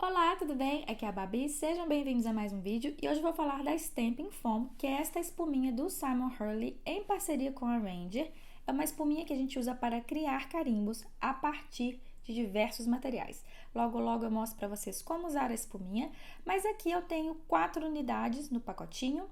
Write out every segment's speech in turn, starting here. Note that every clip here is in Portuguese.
Olá, tudo bem? Aqui é a Babi, sejam bem-vindos a mais um vídeo e hoje eu vou falar da Stampin' Foam, que é esta espuminha do Simon Hurley em parceria com a Ranger. É uma espuminha que a gente usa para criar carimbos a partir de diversos materiais. Logo, logo eu mostro para vocês como usar a espuminha, mas aqui eu tenho 4 unidades no pacotinho.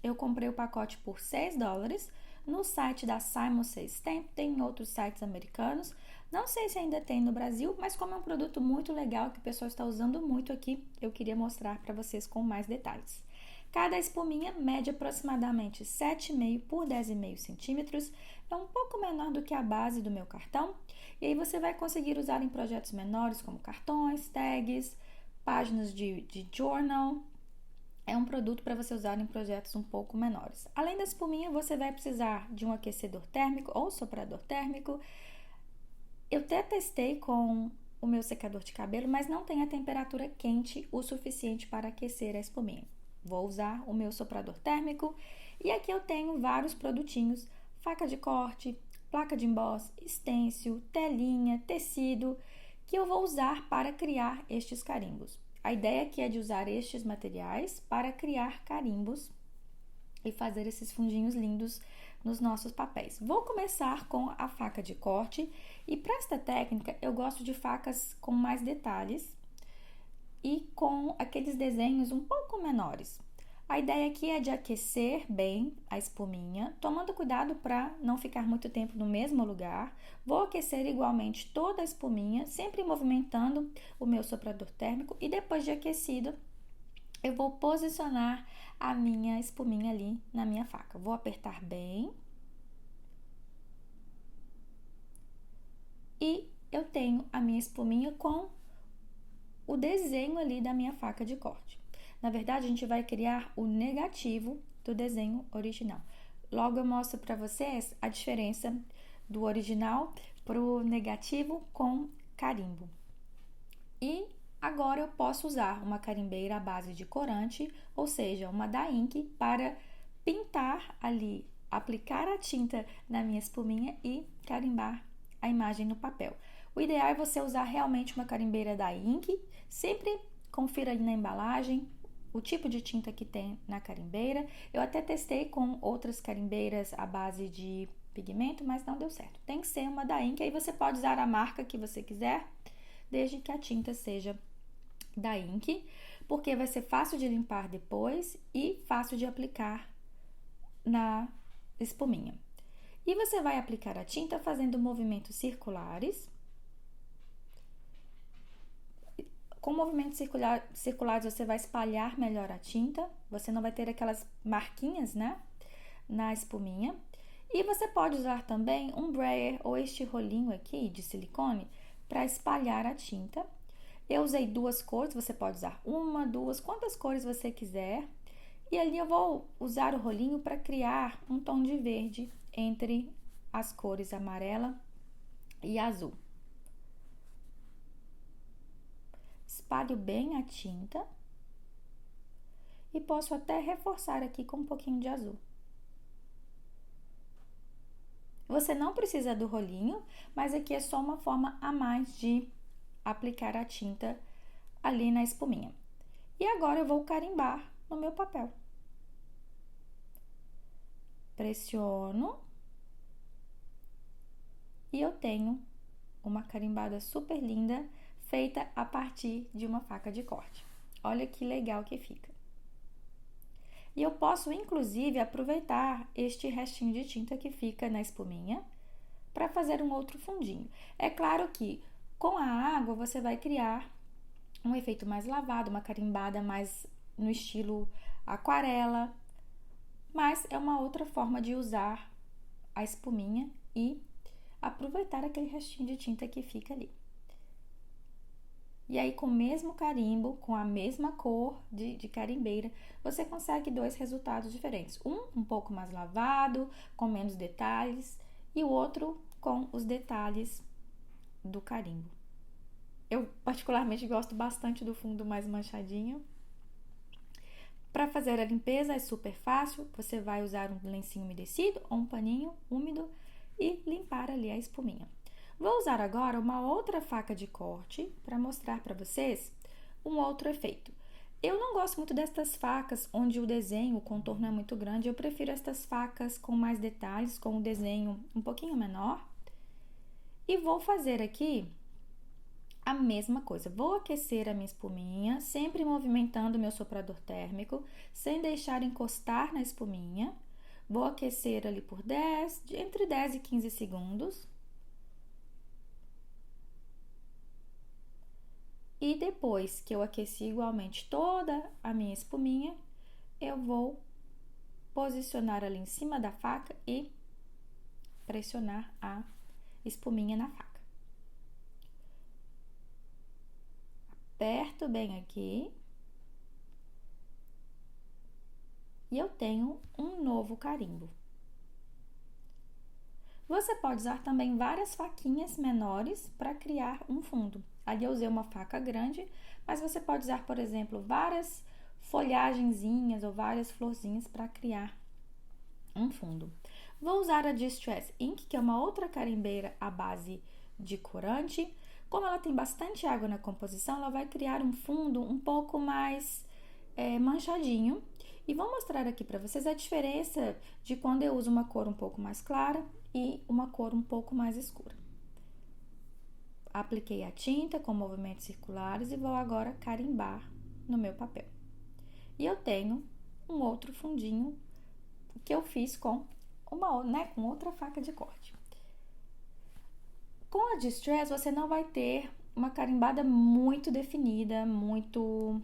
Eu comprei o pacote por $6 no site da Simon Says Stamp, tem em outros sites americanos. Não sei se ainda tem no Brasil, mas como é um produto muito legal que o pessoal está usando muito aqui, eu queria mostrar para vocês com mais detalhes. Cada espuminha mede aproximadamente 7,5 por 10,5 centímetros, é um pouco menor do que a base do meu cartão, e aí você vai conseguir usar em projetos menores como cartões, tags, páginas de journal. É um produto para você usar em projetos um pouco menores. Além da espuminha, você vai precisar de um aquecedor térmico ou soprador térmico. Eu até testei com o meu secador de cabelo, mas não tem a temperatura quente o suficiente para aquecer a espuminha. Vou usar o meu soprador térmico e aqui eu tenho vários produtinhos: faca de corte, placa de emboss, stencil, telinha, tecido, que eu vou usar para criar estes carimbos. A ideia aqui é de usar estes materiais para criar carimbos e fazer esses fundinhos lindos nos nossos papéis. Vou começar com a faca de corte e para esta técnica eu gosto de facas com mais detalhes e com aqueles desenhos um pouco menores. A ideia aqui é de aquecer bem a espuminha, tomando cuidado para não ficar muito tempo no mesmo lugar. Vou aquecer igualmente toda a espuminha, sempre movimentando o meu soprador térmico e depois de aquecido, eu vou posicionar a minha espuminha ali na minha faca. Vou apertar bem. E eu tenho a minha espuminha com o desenho ali da minha faca de corte. Na verdade, a gente vai criar o negativo do desenho original. Logo eu mostro para vocês a diferença do original para o negativo com carimbo. E agora eu posso usar uma carimbeira à base de corante, ou seja, uma da Ink, para pintar ali, aplicar a tinta na minha espuminha e carimbar a imagem no papel. O ideal é você usar realmente uma carimbeira da Ink, sempre confira ali na embalagem o tipo de tinta que tem na carimbeira. Eu até testei com outras carimbeiras à base de pigmento, mas não deu certo. Tem que ser uma da Ink, aí você pode usar a marca que você quiser, desde que a tinta seja da Ink, porque vai ser fácil de limpar depois e fácil de aplicar na espuminha. E você vai aplicar a tinta fazendo movimentos circulares. Com movimentos circulares você vai espalhar melhor a tinta, você não vai ter aquelas marquinhas, né, na espuminha. E você pode usar também um brayer ou este rolinho aqui de silicone para espalhar a tinta. Eu usei 2 cores, você pode usar uma, 2, quantas cores você quiser. E ali eu vou usar o rolinho para criar um tom de verde entre as cores amarela e azul. Espalho bem a tinta e posso até reforçar aqui com um pouquinho de azul. Você não precisa do rolinho, mas aqui é só uma forma a mais de aplicar a tinta ali na espuminha. E agora eu vou carimbar no meu papel. Pressiono e eu tenho uma carimbada super linda feita a partir de uma faca de corte. Olha que legal que fica. E eu posso, inclusive, aproveitar este restinho de tinta que fica na espuminha para fazer um outro fundinho. É claro que com a água você vai criar um efeito mais lavado, uma carimbada mais no estilo aquarela, mas é uma outra forma de usar a espuminha e aproveitar aquele restinho de tinta que fica ali. E aí, com o mesmo carimbo, com a mesma cor de carimbeira, você consegue 2 resultados diferentes. Um pouco mais lavado, com menos detalhes, e o outro com os detalhes do carimbo. Eu particularmente gosto bastante do fundo mais manchadinho. Para fazer a limpeza é super fácil, você vai usar um lencinho umedecido ou um paninho úmido e limpar ali a espuminha. Vou usar agora uma outra faca de corte para mostrar para vocês um outro efeito. Eu não gosto muito destas facas onde o desenho, o contorno é muito grande. Eu prefiro estas facas com mais detalhes, com o desenho um pouquinho menor. E vou fazer aqui a mesma coisa. Vou aquecer a minha espuminha, sempre movimentando o meu soprador térmico, sem deixar encostar na espuminha. Vou aquecer ali por entre 10 e 15 segundos. E depois que eu aqueci igualmente toda a minha espuminha, eu vou posicionar ali em cima da faca e pressionar a espuminha na faca. Aperto bem aqui. E eu tenho um novo carimbo. Você pode usar também várias faquinhas menores para criar um fundo. Ali eu usei uma faca grande, mas você pode usar, por exemplo, várias folhagenzinhas ou várias florzinhas para criar um fundo. Vou usar a Distress Ink, que é uma outra carimbeira à base de corante. Como ela tem bastante água na composição, ela vai criar um fundo um pouco mais manchadinho. E vou mostrar aqui para vocês a diferença de quando eu uso uma cor um pouco mais clara e uma cor um pouco mais escura. Apliquei a tinta com movimentos circulares e vou agora carimbar no meu papel. E eu tenho um outro fundinho que eu fiz com com outra faca de corte. Com a Distress, você não vai ter uma carimbada muito definida, muito...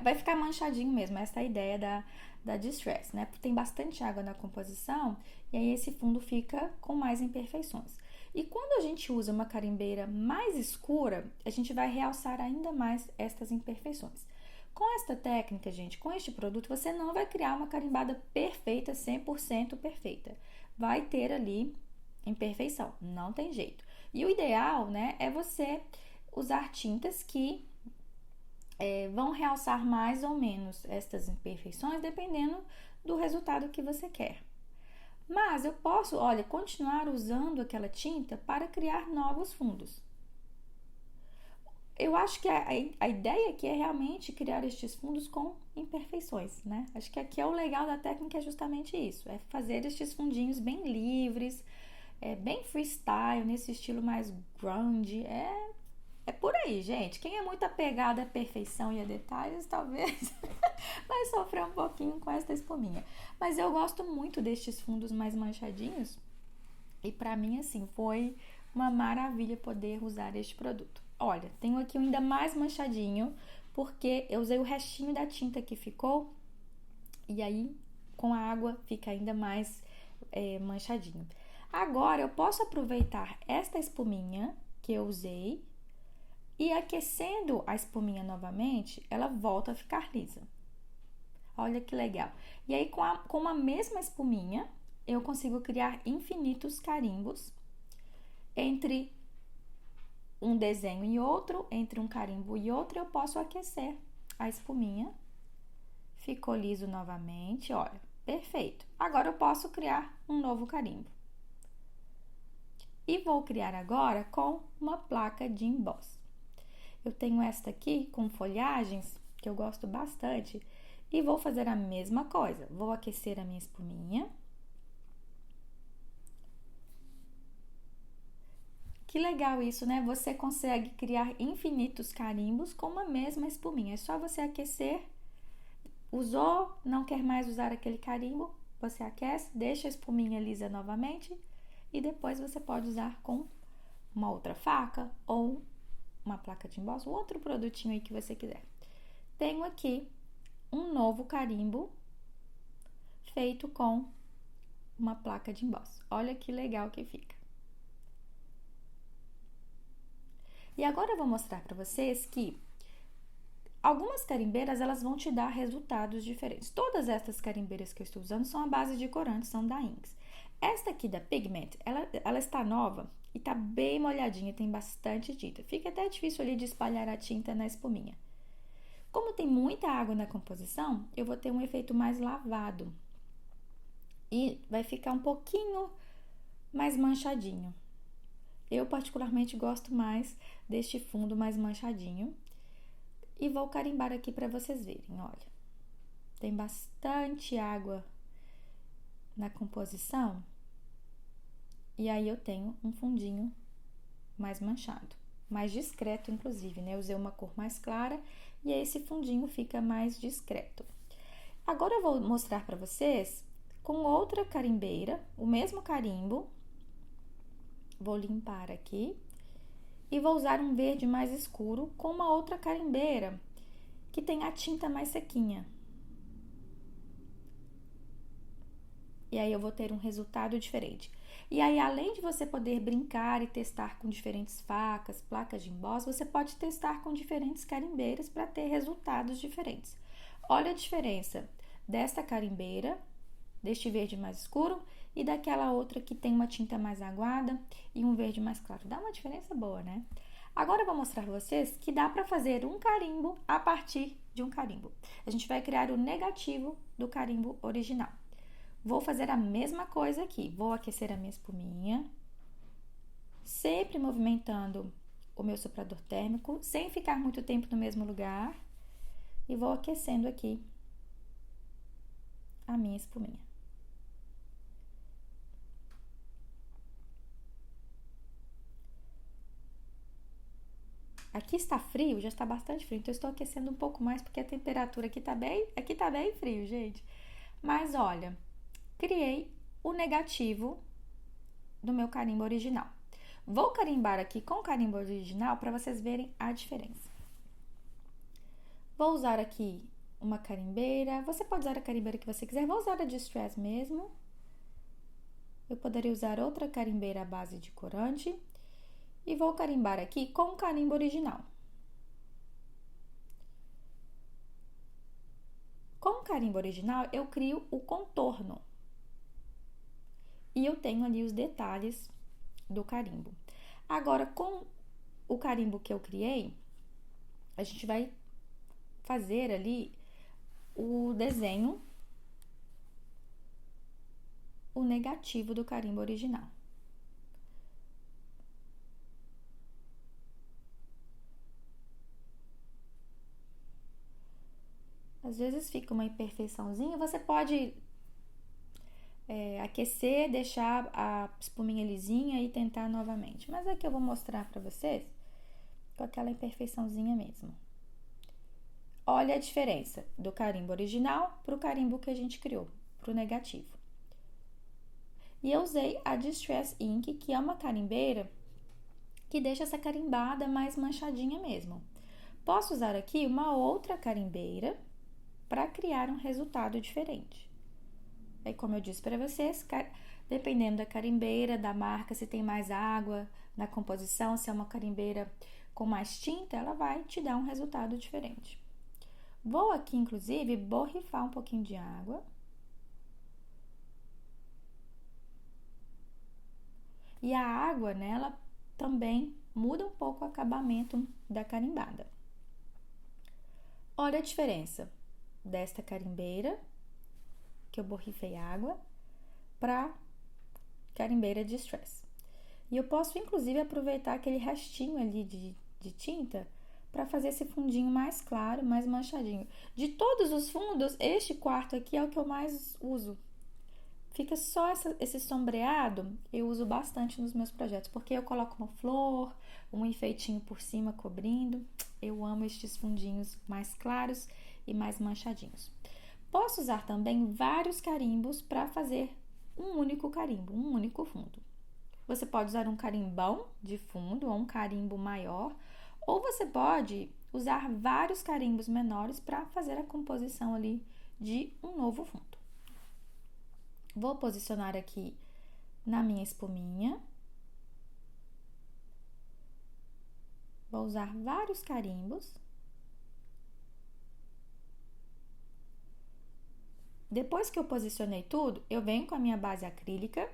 vai ficar manchadinho mesmo, essa é a ideia da Distress, né? Porque tem bastante água na composição e aí esse fundo fica com mais imperfeições. E quando a gente usa uma carimbeira mais escura, a gente vai realçar ainda mais estas imperfeições. Com esta técnica, gente, com este produto, você não vai criar uma carimbada perfeita, 100% perfeita. Vai ter ali imperfeição, não tem jeito. E o ideal, né, é você usar tintas que vão realçar mais ou menos estas imperfeições, dependendo do resultado que você quer. Mas eu posso, olha, continuar usando aquela tinta para criar novos fundos. Eu acho que a ideia aqui é realmente criar estes fundos com imperfeições, né? Acho que aqui é o legal da técnica, é justamente isso, é fazer estes fundinhos bem livres, bem freestyle, nesse estilo mais grunge, é por aí, gente. Quem é muito apegado à perfeição e a detalhes, talvez vai sofrer um pouquinho com essa espuminha. Mas eu gosto muito destes fundos mais manchadinhos e pra mim, assim, foi uma maravilha poder usar este produto. Olha, tenho aqui ainda mais manchadinho, porque eu usei o restinho da tinta que ficou e aí com a água fica ainda mais manchadinho. Agora eu posso aproveitar esta espuminha que eu usei e aquecendo a espuminha novamente, ela volta a ficar lisa. Olha que legal. E aí, com a mesma espuminha, eu consigo criar infinitos carimbos entre um desenho e outro, entre um carimbo e outro, eu posso aquecer a espuminha. Ficou liso novamente, olha, perfeito. Agora eu posso criar um novo carimbo. E vou criar agora com uma placa de emboss. Eu tenho esta aqui com folhagens, que eu gosto bastante, e vou fazer a mesma coisa. Vou aquecer a minha espuminha. Que legal isso, né? Você consegue criar infinitos carimbos com uma mesma espuminha. É só você aquecer, usou, não quer mais usar aquele carimbo, você aquece, deixa a espuminha lisa novamente e depois você pode usar com uma outra faca ou uma placa de emboss, outro produtinho aí que você quiser. Tenho aqui um novo carimbo feito com uma placa de emboss. Olha que legal que fica. E agora eu vou mostrar para vocês que algumas carimbeiras, elas vão te dar resultados diferentes. Todas estas carimbeiras que eu estou usando são à base de corante, são da Inks. Esta aqui da Pigment, ela está nova e tá bem molhadinha, tem bastante tinta. Fica até difícil ali de espalhar a tinta na espuminha. Como tem muita água na composição, eu vou ter um efeito mais lavado. E vai ficar um pouquinho mais manchadinho. Eu particularmente gosto mais deste fundo mais manchadinho. E vou carimbar aqui para vocês verem, olha. Tem bastante água na composição. E aí eu tenho um fundinho mais manchado, mais discreto inclusive, né? Eu usei uma cor mais clara e aí esse fundinho fica mais discreto. Agora eu vou mostrar para vocês com outra carimbeira, o mesmo carimbo. Vou limpar aqui e vou usar um verde mais escuro com uma outra carimbeira que tem a tinta mais sequinha. E aí eu vou ter um resultado diferente. E aí, além de você poder brincar e testar com diferentes facas, placas de emboss, você pode testar com diferentes carimbeiras para ter resultados diferentes. Olha a diferença desta carimbeira, deste verde mais escuro, e daquela outra que tem uma tinta mais aguada e um verde mais claro. Dá uma diferença boa, né? Agora eu vou mostrar para vocês que dá para fazer um carimbo a partir de um carimbo. A gente vai criar o negativo do carimbo original. Vou fazer a mesma coisa aqui. Vou aquecer a minha espuminha, sempre movimentando o meu soprador térmico, sem ficar muito tempo no mesmo lugar. E vou aquecendo aqui a minha espuminha. Aqui está frio, já está bastante frio, então eu estou aquecendo um pouco mais porque a temperatura aqui tá bem frio, gente. Mas olha, criei o negativo do meu carimbo original. Vou carimbar aqui com o carimbo original para vocês verem a diferença. Vou usar aqui uma carimbeira, você pode usar a carimbeira que você quiser, vou usar a Distress mesmo. Eu poderia usar outra carimbeira à base de corante. E vou carimbar aqui com o carimbo original. Com o carimbo original, eu crio o contorno. E eu tenho ali os detalhes do carimbo. Agora, com o carimbo que eu criei, a gente vai fazer ali o desenho, o negativo do carimbo original. Às vezes fica uma imperfeiçãozinha, você pode aquecer, deixar a espuminha lisinha e tentar novamente. Mas aqui eu vou mostrar para vocês com aquela imperfeiçãozinha mesmo. Olha a diferença do carimbo original para o carimbo que a gente criou, para o negativo. E eu usei a Distress Ink, que é uma carimbeira que deixa essa carimbada mais manchadinha mesmo. Posso usar aqui uma outra carimbeira para criar um resultado diferente. Aí, como eu disse para vocês, dependendo da carimbeira, da marca, se tem mais água na composição, se é uma carimbeira com mais tinta, ela vai te dar um resultado diferente. Vou aqui, inclusive, borrifar um pouquinho de água. E a água, né, ela também muda um pouco o acabamento da carimbada. Olha a diferença desta carimbeira, que eu borrifei água, para carimbeira Distress. E eu posso, inclusive, aproveitar aquele restinho ali de tinta para fazer esse fundinho mais claro, mais manchadinho. De todos os fundos, este quarto aqui é o que eu mais uso. Fica só esse sombreado, eu uso bastante nos meus projetos, porque eu coloco uma flor, um enfeitinho por cima cobrindo. Eu amo estes fundinhos mais claros e mais manchadinhos. Posso usar também vários carimbos para fazer um único carimbo, um único fundo. Você pode usar um carimbão de fundo ou um carimbo maior, ou você pode usar vários carimbos menores para fazer a composição ali de um novo fundo. Vou posicionar aqui na minha espuminha. Vou usar vários carimbos. Depois que eu posicionei tudo, eu venho com a minha base acrílica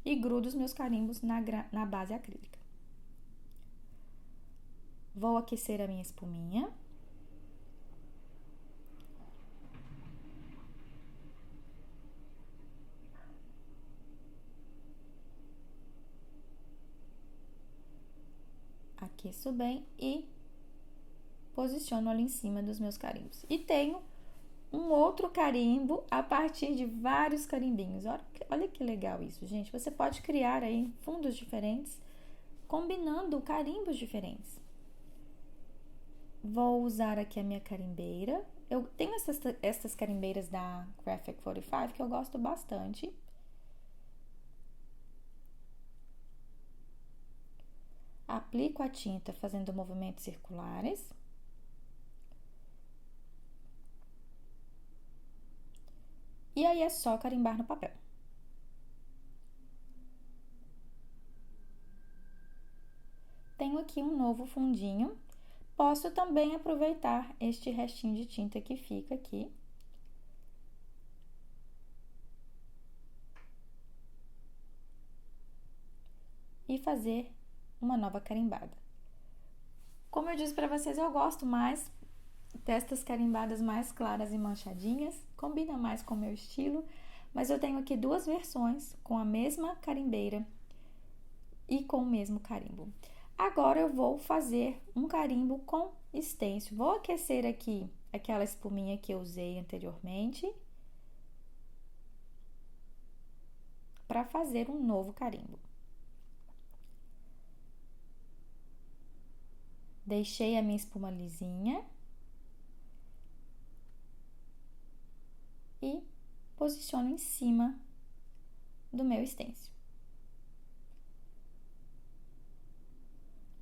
e grudo os meus carimbos na base acrílica. Vou aquecer a minha espuminha. Aqueço bem e posiciono ali em cima dos meus carimbos. E tenho um outro carimbo a partir de vários carimbinhos. Olha que legal isso, gente. Você pode criar aí fundos diferentes, combinando carimbos diferentes. Vou usar aqui a minha carimbeira. Eu tenho essas carimbeiras da Graphic 45 que eu gosto bastante. Aplico a tinta fazendo movimentos circulares. E aí é só carimbar no papel. Tenho aqui um novo fundinho. Posso também aproveitar este restinho de tinta que fica aqui. E fazer uma nova carimbada. Como eu disse para vocês, eu gosto mais destas carimbadas mais claras e manchadinhas. Combina mais com o meu estilo. Mas eu tenho aqui duas versões com a mesma carimbeira e com o mesmo carimbo. Agora eu vou fazer um carimbo com stencil. Vou aquecer aqui aquela espuminha que eu usei anteriormente para fazer um novo carimbo. Deixei a minha espuma lisinha e posiciono em cima do meu stencil.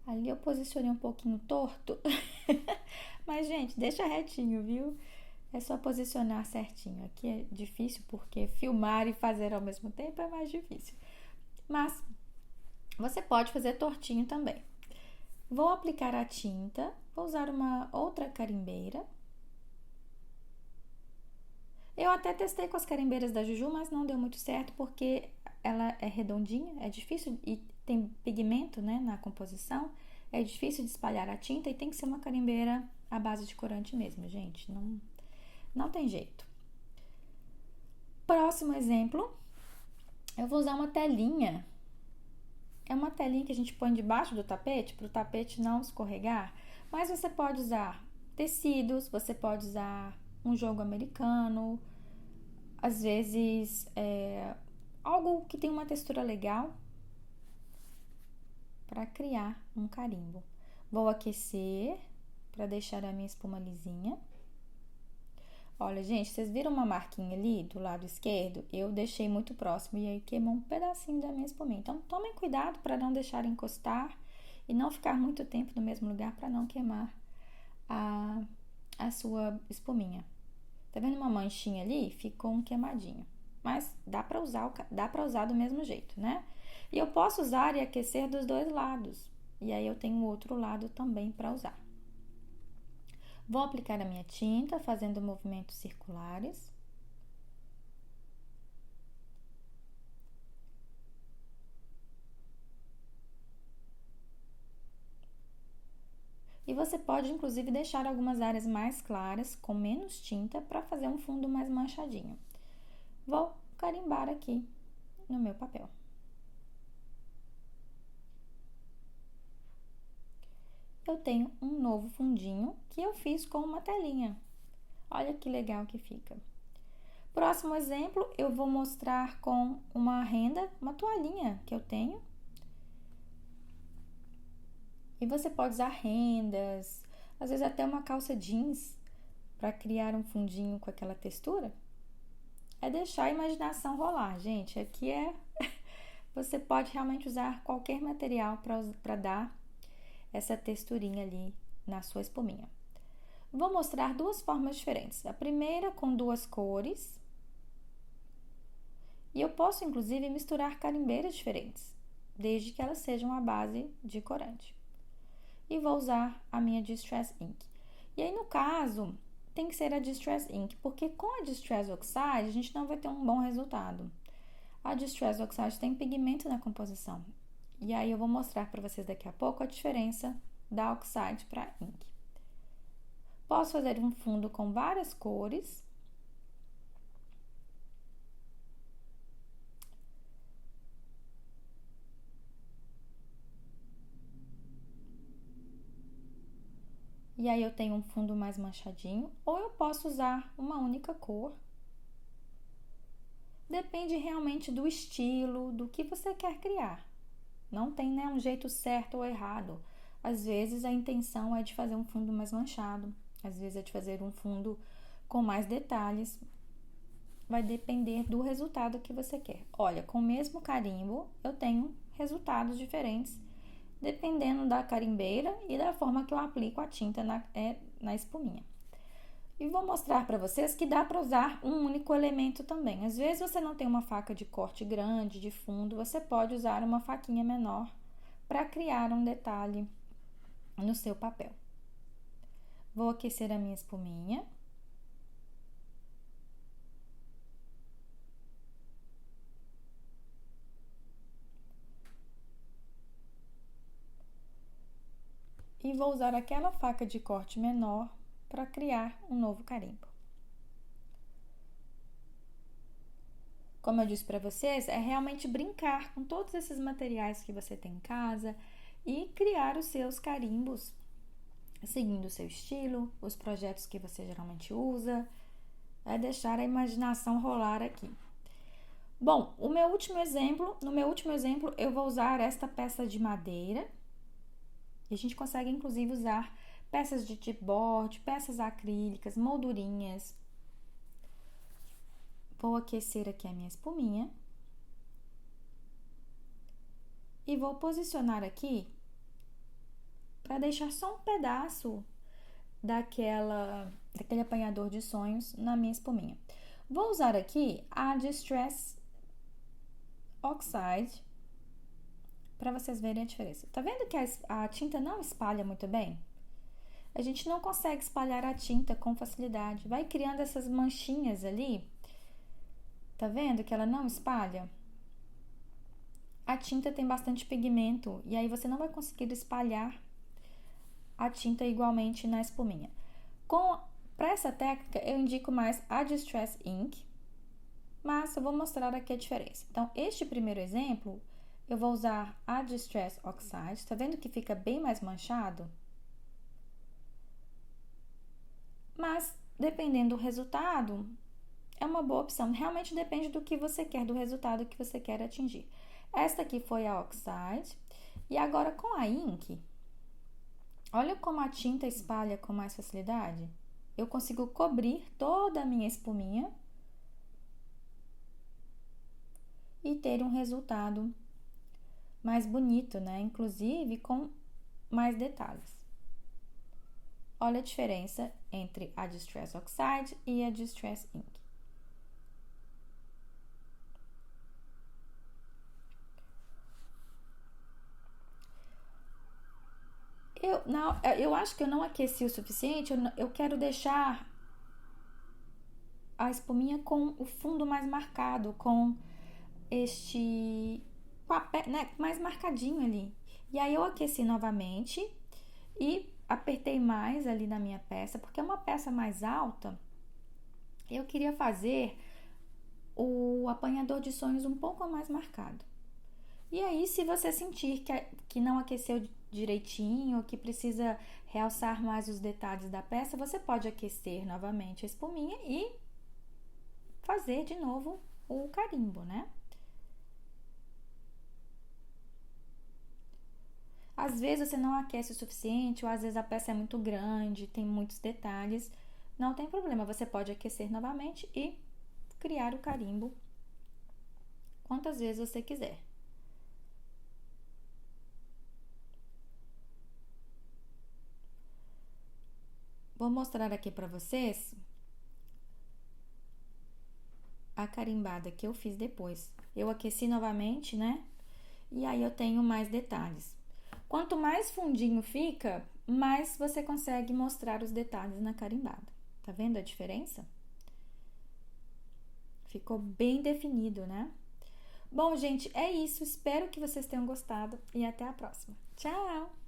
Ali eu posicionei um pouquinho torto, mas, gente, deixa retinho, viu? É só posicionar certinho. Aqui é difícil porque filmar e fazer ao mesmo tempo é mais difícil. Mas você pode fazer tortinho também. Vou aplicar a tinta, vou usar uma outra carimbeira. Eu até testei com as carimbeiras da Juju, mas não deu muito certo porque ela é redondinha, é difícil e tem pigmento, né, na composição. É difícil de espalhar a tinta e tem que ser uma carimbeira à base de corante mesmo, gente. Não tem jeito. Próximo exemplo, eu vou usar uma telinha. É uma telinha que a gente põe debaixo do tapete, para o tapete não escorregar. Mas você pode usar tecidos, você pode usar um jogo americano, às vezes algo que tem uma textura legal para criar um carimbo. Vou aquecer para deixar a minha espuma lisinha. Olha, gente, vocês viram uma marquinha ali do lado esquerdo? Eu deixei muito próximo e aí queimou um pedacinho da minha espuminha. Então, tomem cuidado para não deixar encostar e não ficar muito tempo no mesmo lugar para não queimar a sua espuminha. Tá vendo uma manchinha ali? Ficou um queimadinho. Mas dá para usar do mesmo jeito, né? E eu posso usar e aquecer dos dois lados. E aí eu tenho o outro lado também para usar. Vou aplicar a minha tinta, fazendo movimentos circulares. E você pode, inclusive, deixar algumas áreas mais claras, com menos tinta, para fazer um fundo mais manchadinho. Vou carimbar aqui no meu papel. Eu tenho um novo fundinho que eu fiz com uma telinha. Olha que legal que fica. Próximo exemplo, eu vou mostrar com uma renda, uma toalhinha que eu tenho. E você pode usar rendas, às vezes até uma calça jeans, para criar um fundinho com aquela textura. É deixar a imaginação rolar, gente. Aqui você pode realmente usar qualquer material para dar essa texturinha ali na sua espuminha. Vou mostrar duas formas diferentes. A primeira com duas cores. E eu posso, inclusive, misturar carimbeiras diferentes, desde que elas sejam à base de corante. E vou usar a minha Distress Ink. E aí, no caso, tem que ser a Distress Ink, porque com a Distress Oxide a gente não vai ter um bom resultado. A Distress Oxide tem pigmento na composição. E aí eu vou mostrar para vocês daqui a pouco a diferença da Oxide para Ink. Posso fazer um fundo com várias cores. E aí eu tenho um fundo mais manchadinho, ou eu posso usar uma única cor. Depende realmente do estilo, do que você quer criar. Não tem, né, um jeito certo ou errado. Às vezes a intenção é de fazer um fundo mais manchado, às vezes é de fazer um fundo com mais detalhes. Vai depender do resultado que você quer. Olha, com o mesmo carimbo, eu tenho resultados diferentes, dependendo da carimbeira e da forma que eu aplico a tinta na espuminha. E vou mostrar para vocês que dá para usar um único elemento também. Às vezes você não tem uma faca de corte grande, de fundo, você pode usar uma faquinha menor para criar um detalhe no seu papel. Vou aquecer a minha espuminha. E vou usar aquela faca de corte menor para criar um novo carimbo. Como eu disse para vocês, é realmente brincar com todos esses materiais que você tem em casa e criar os seus carimbos, seguindo o seu estilo, os projetos que você geralmente usa, é deixar a imaginação rolar aqui. Bom, no meu último exemplo, eu vou usar esta peça de madeira. E a gente consegue, inclusive, usar peças de chipboard, peças acrílicas, moldurinhas. Vou aquecer aqui a minha espuminha. E vou posicionar aqui para deixar só um pedaço daquele apanhador de sonhos na minha espuminha. Vou usar aqui a Distress Oxide para vocês verem a diferença. Tá vendo que a tinta não espalha muito bem? A gente não consegue espalhar a tinta com facilidade. Vai criando essas manchinhas ali. Tá vendo que ela não espalha? A tinta tem bastante pigmento e aí você não vai conseguir espalhar a tinta igualmente na espuminha. Para essa técnica, eu indico mais a Distress Ink, mas eu vou mostrar aqui a diferença. Então, este primeiro exemplo, eu vou usar a Distress Oxide. Tá vendo que fica bem mais manchado? Mas, dependendo do resultado, é uma boa opção. Realmente depende do que você quer, do resultado que você quer atingir. Esta aqui foi a Oxide. E agora, com a Ink, olha como a tinta espalha com mais facilidade. Eu consigo cobrir toda a minha espuminha e ter um resultado mais bonito, né? Inclusive com mais detalhes. Olha a diferença entre a Distress Oxide e a Distress Ink. Eu acho que eu não aqueci o suficiente, eu quero deixar a espuminha com o fundo mais marcado, com este papel, né, mais marcadinho ali. E aí eu aqueci novamente e apertei mais ali na minha peça, porque é uma peça mais alta. Eu queria fazer o apanhador de sonhos um pouco mais marcado. E aí, se você sentir que não aqueceu direitinho, que precisa realçar mais os detalhes da peça, você pode aquecer novamente a espuminha e fazer de novo o carimbo, né? Às vezes você não aquece o suficiente, ou às vezes a peça é muito grande, tem muitos detalhes. Não tem problema, você pode aquecer novamente e criar o carimbo quantas vezes você quiser. Vou mostrar aqui para vocês a carimbada que eu fiz depois. Eu aqueci novamente, né? E aí eu tenho mais detalhes. Quanto mais fundinho fica, mais você consegue mostrar os detalhes na carimbada. Tá vendo a diferença? Ficou bem definido, né? Bom, gente, é isso. Espero que vocês tenham gostado e até a próxima. Tchau!